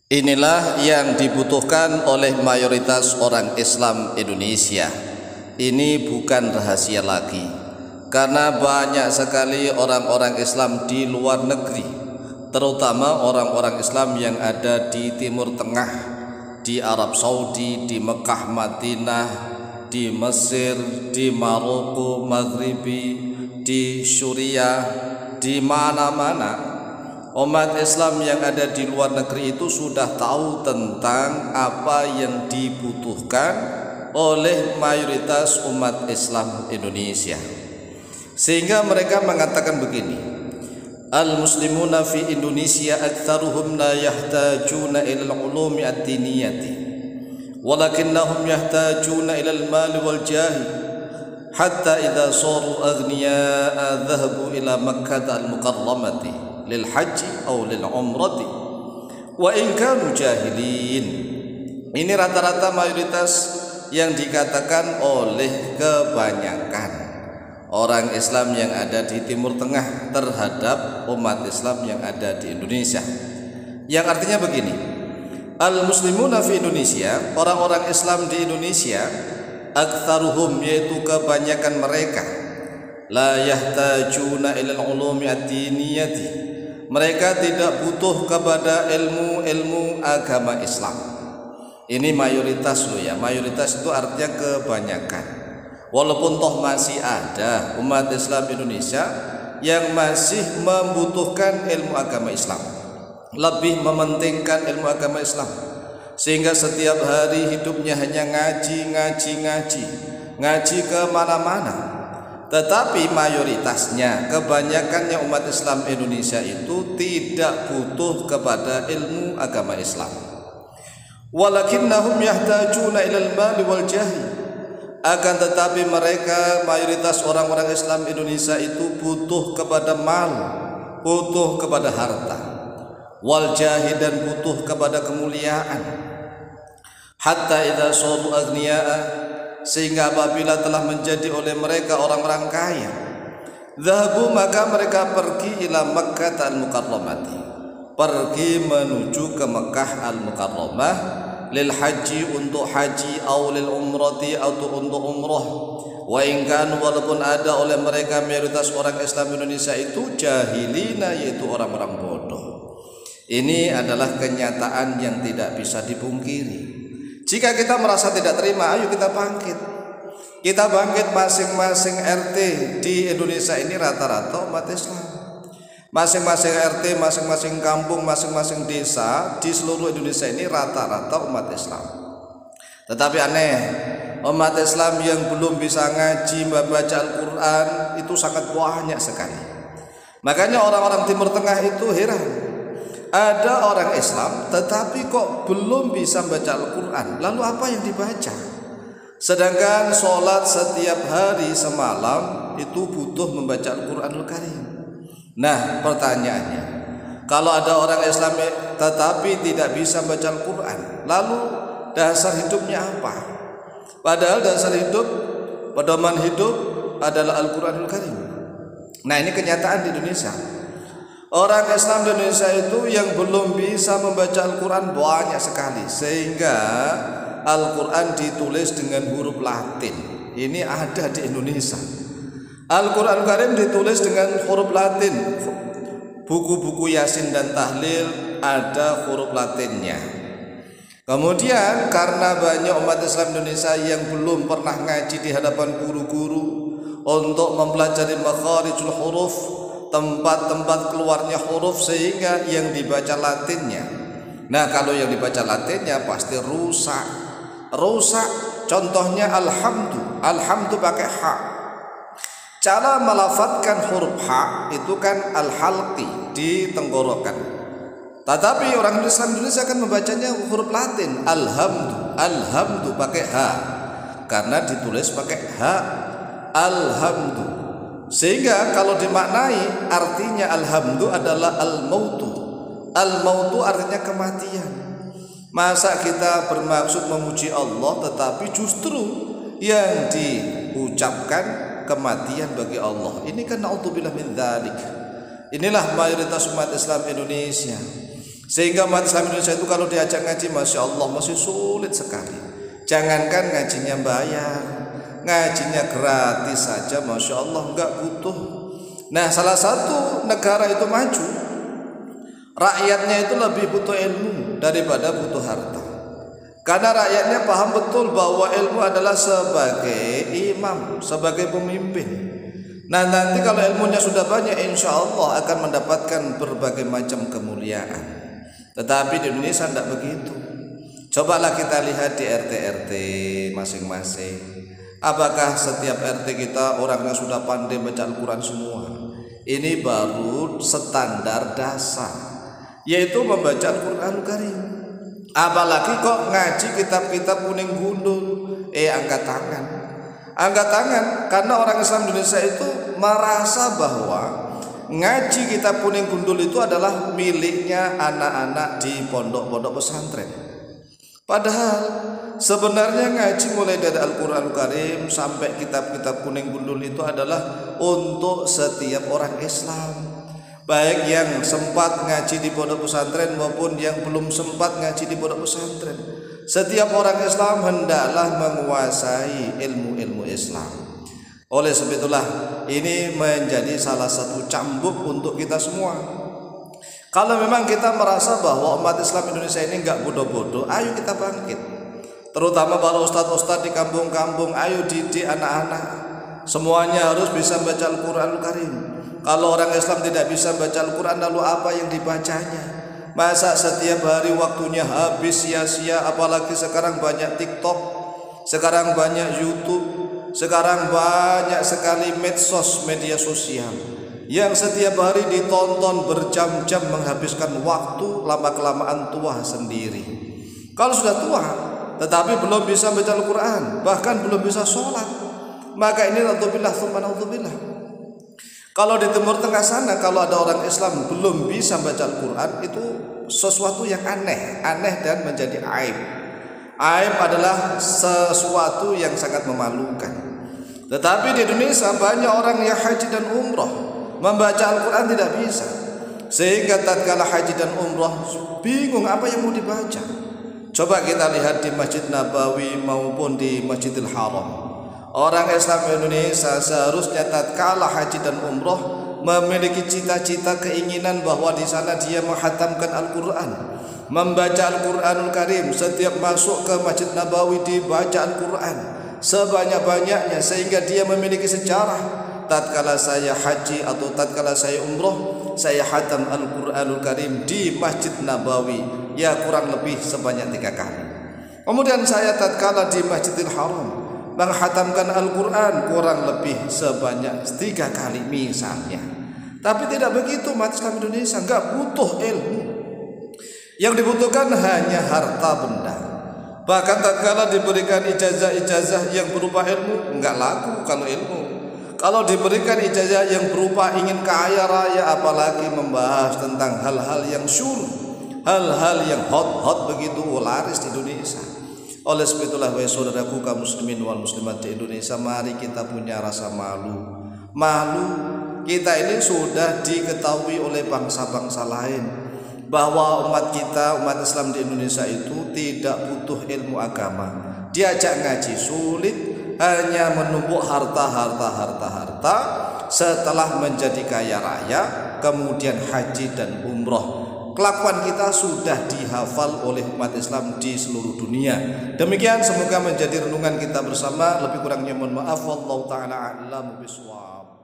Inilah yang dibutuhkan oleh mayoritas orang Islam Indonesia. Ini bukan rahasia lagi, karena banyak sekali orang-orang Islam di luar negeri, terutama orang-orang Islam yang ada di Timur Tengah, di Arab Saudi, di Mekah, Madinah, di Mesir, di Maroko, Maghribi, di Suriah, di mana-mana. Umat Islam yang ada di luar negeri itu sudah tahu tentang apa yang dibutuhkan oleh mayoritas umat Islam Indonesia, sehingga mereka mengatakan begini: al-muslimuna fi Indonesia aktsaruhum la yahtajuna ila al-ulumi ad-diniyati walakinnahum yahtajuna ila al-mal wal jahi hatta idza saru aghniya'a dhahabu ila Makkah al-mukarramati lil haji atau lil umrati wa in kanu jahilin. Ini rata-rata mayoritas yang dikatakan oleh kebanyakan orang Islam yang ada di Timur Tengah terhadap umat Islam yang ada di Indonesia, yang artinya begini: al-muslimuna fi Indonesia, orang-orang Islam di Indonesia, aktsaruhum, yaitu kebanyakan mereka, la yahtajuna ilal ulumi ad-diniyati, mereka tidak butuh kepada ilmu-ilmu agama Islam. Ini mayoritas loh ya, mayoritas itu artinya kebanyakan. Walaupun toh masih ada umat Islam Indonesia yang masih membutuhkan ilmu agama Islam, lebih mementingkan ilmu agama Islam, sehingga setiap hari hidupnya hanya ngaji ke mana-mana. Tetapi mayoritasnya, kebanyakannya umat Islam Indonesia itu tidak butuh kepada ilmu agama Islam. Walakinnahum yahtajuna ilal mali wal jahi, akan tetapi mereka, mayoritas orang-orang Islam Indonesia itu butuh kepada mal, butuh kepada harta, wal jahi, dan butuh kepada kemuliaan. Hatta idza saru aghniya'a, sehingga apabila telah menjadi oleh mereka orang-orang kaya, dhahabu, maka mereka pergi ila Makkah al-mukarramati, pergi menuju ke Mekah al-mukarramah, lil haji, untuk haji, atau lil umrati, atau untuk umrah. Wa ingkan, walaupun ada oleh mereka mayoritas orang Islam Indonesia itu jahilina, yaitu orang-orang bodoh. Ini adalah kenyataan yang tidak bisa dipungkiri. Jika kita merasa tidak terima, ayo kita bangkit. Kita bangkit. Masing-masing RT di Indonesia ini rata-rata umat Islam. Masing-masing RT, masing-masing kampung, masing-masing desa di seluruh Indonesia ini rata-rata umat Islam. Tetapi aneh, umat Islam yang belum bisa ngaji, membaca Al-Quran itu sangat banyak sekali. Makanya orang-orang Timur Tengah itu heran, ada orang Islam tetapi kok belum bisa baca Al-Quran. Lalu apa yang dibaca? Sedangkan sholat setiap hari semalam itu butuh membaca Al-Quranul Karim. Nah, pertanyaannya, kalau ada orang Islam tetapi tidak bisa baca Al-Quran, lalu dasar hidupnya apa? Padahal dasar hidup, pedoman hidup adalah Al-Quranul Karim. Nah, ini kenyataan di Indonesia. Orang Islam di Indonesia itu yang belum bisa membaca Al-Quran banyak sekali, sehingga Al-Quran ditulis dengan huruf Latin. Ini ada di Indonesia. Al-Quran Karim ditulis dengan huruf Latin. Buku-buku Yasin dan Tahlil ada huruf Latinnya. Kemudian karena banyak umat Islam Indonesia yang belum pernah ngaji di hadapan guru-guru untuk mempelajari makharijul huruf, tempat-tempat keluarnya huruf, sehingga yang dibaca Latinnya. Nah, kalau yang dibaca Latinnya pasti rusak. Contohnya alhamdu pakai ha. Cara melafatkan huruf ha itu kan al-halqi, di tenggorokan. Tetapi orang Islam Indonesia akan membacanya huruf Latin, alhamdu pakai ha, karena ditulis pakai ha, alhamdu. Sehingga kalau dimaknai artinya alhamdu adalah al-mautu. Al-mautu artinya kematian. Masa kita bermaksud memuji Allah tetapi justru yang diucapkan kematian bagi Allah? Ini kan naudzubillah min dzalik. Inilah mayoritas umat Islam Indonesia. Sehingga umat Islam Indonesia itu kalau diajak ngaji, Masya Allah masih sulit sekali. Jangankan ngajinya bayar, ngajinya gratis saja Masya Allah nggak butuh. Nah, salah satu negara itu maju, rakyatnya itu lebih butuh ilmu daripada butuh harta. Karena rakyatnya paham betul bahwa ilmu adalah sebagai imam, sebagai pemimpin. Nah, nanti kalau ilmunya sudah banyak, insya Allah akan mendapatkan berbagai macam kemuliaan. Tetapi di Indonesia tidak begitu. Cobalah kita lihat di RT-RT masing-masing. Apakah setiap RT kita orangnya sudah pandai baca Al-Quran semua? Ini baru standar dasar, yaitu membaca Al-Quranul Karim. Apalagi kok ngaji kitab-kitab kuning gundul. Angkat tangan. Angkat tangan, karena orang Islam Indonesia itu merasa bahwa ngaji kitab kuning gundul itu adalah miliknya anak-anak di pondok-pondok pesantren. Padahal sebenarnya ngaji mulai dari Al-Quranul Karim sampai kitab-kitab kuning gundul itu adalah untuk setiap orang Islam, baik yang sempat ngaji di pondok pesantren maupun yang belum sempat ngaji di pondok pesantren. Setiap orang Islam hendaklah menguasai ilmu-ilmu Islam. Oleh sebab itulah ini menjadi salah satu cambuk untuk kita semua. Kalau memang kita merasa bahwa umat Islam Indonesia ini enggak bodoh-bodoh, ayo kita bangkit. Terutama para ustadz-ustadz di kampung-kampung, ayo didik anak-anak. Semuanya harus bisa baca Al-Quranul Karim. Kalau orang Islam tidak bisa baca Al-Quran, lalu apa yang dibacanya? Masa setiap hari waktunya habis sia-sia? Apalagi sekarang banyak TikTok, sekarang banyak YouTube, sekarang banyak sekali medsos, media sosial yang setiap hari ditonton berjam-jam, menghabiskan waktu, lama-kelamaan tua sendiri. Kalau sudah tua tetapi belum bisa baca Al-Quran, bahkan belum bisa sholat, maka ini naudzubillah tsumma naudzubillah. Kalau di Timur Tengah sana, kalau ada orang Islam belum bisa baca Al-Quran, itu sesuatu yang aneh dan menjadi aib. Aib adalah sesuatu yang sangat memalukan. Tetapi di Indonesia banyak orang yang haji dan umroh, membaca Al-Quran tidak bisa, sehingga tatkala haji dan umroh bingung apa yang mau dibaca. Coba kita lihat di Masjid Nabawi maupun di Masjidil Haram. Orang Islam Indonesia seharusnya tatkala haji dan umroh memiliki cita-cita, keinginan bahwa di sana dia menghatamkan Al-Quran, membaca Al-Quranul Karim. Setiap masuk ke Masjid Nabawi dibaca Al-Quran sebanyak-banyaknya, sehingga dia memiliki sejarah. Tatkala saya haji atau tatkala saya umroh, saya hatam Al-Quranul Karim di Masjid Nabawi, ya kurang lebih sebanyak 3 kali. Kemudian saya tatkala di Masjidil Haram menghatamkan Al-Quran kurang lebih sebanyak 3 kali misalnya. Tapi tidak begitu umat Islam Indonesia, enggak butuh ilmu. Yang dibutuhkan hanya harta benda. Bahkan tatkala diberikan ijazah-ijazah yang berupa ilmu, enggak laku kalau ilmu. Kalau diberikan ijazah yang berupa ingin kaya raya, apalagi membahas tentang hal-hal yang syur, hal-hal yang hot begitu, laris di Indonesia. Oleh sebab itulah wahai saudaraku kaum muslimin wal muslimat di Indonesia, mari kita punya rasa malu. Malu kita ini sudah diketahui oleh bangsa-bangsa lain bahwa umat kita, umat Islam di Indonesia itu tidak butuh ilmu agama. Diajak ngaji sulit, hanya menumpuk harta. Setelah menjadi kaya raya, kemudian haji dan umroh. Kelakuan kita sudah dihafal oleh umat Islam di seluruh dunia. Demikian, semoga menjadi renungan kita bersama. Lebih kurangnya mohon maaf. Wallahu ta'ala a'lamu bishawab.